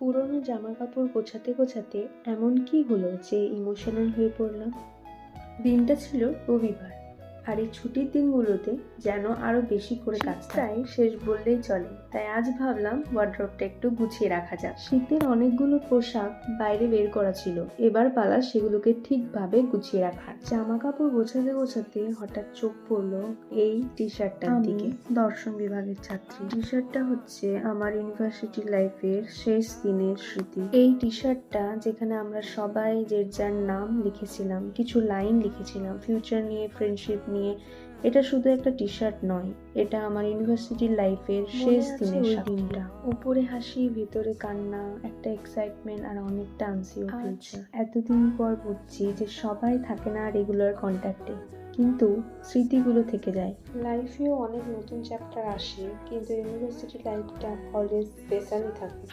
পুরোনো জামা কাপড় গোছাতে গোছাতে এমন কি হলো যে ইমোশনাল হয়ে পড়লাম। দিনটা ছিল রবিবার, আর এই ছুটির দিনগুলোতে যেন আরো বেশি করে কাজ প্রায় শেষ বললেই চলে। তাই আজ ভাবলাম ওয়ার্ড্রবটা একটু গুছিয়ে রাখা যাক। শীতের অনেকগুলো পোশাক বাইরে বের করা ছিল, এবার পালা সেগুলোকে ঠিকভাবে গুছিয়ে রাখার। জামা কাপড় গোছাতে গোছাতে হঠাৎ চোখ পড়লো এই টি শার্টটার দিকে। দর্শন বিভাগের ছাত্রী। টি শার্টটা হচ্ছে আমার ইউনিভার্সিটি লাইফের শেষ দিনের স্মৃতি। এই টি শার্টটা যেখানে আমরা সবাই যে যার নাম লিখেছিলাম, কিছু লাইন লিখেছিলাম ফিউচার নিয়ে, ফ্রেন্ডশিপ নিয়ে। এটা শুধু একটা টি শার্ট নয়, এটা আমার ইউনিভার্সিটি লাইফের শেষ দিনের দিনটা। উপরে হাসি, ভিতরে কান্না, একটা এক্সাইটমেন্ট আর অনেকটা আনসিওর ফিউচার। এতদিন পর বুঝছি যে সবাই থাকে না রেগুলার কন্ট্যাক্টে, কিন্তু স্মৃতিগুলো থেকে যায়। লাইফেও অনেক নতুন চ্যাপ্টার আসে, কিন্তু ইউনিভার্সিটি লাইফটা অলওয়েজ স্পেশালই থাকে।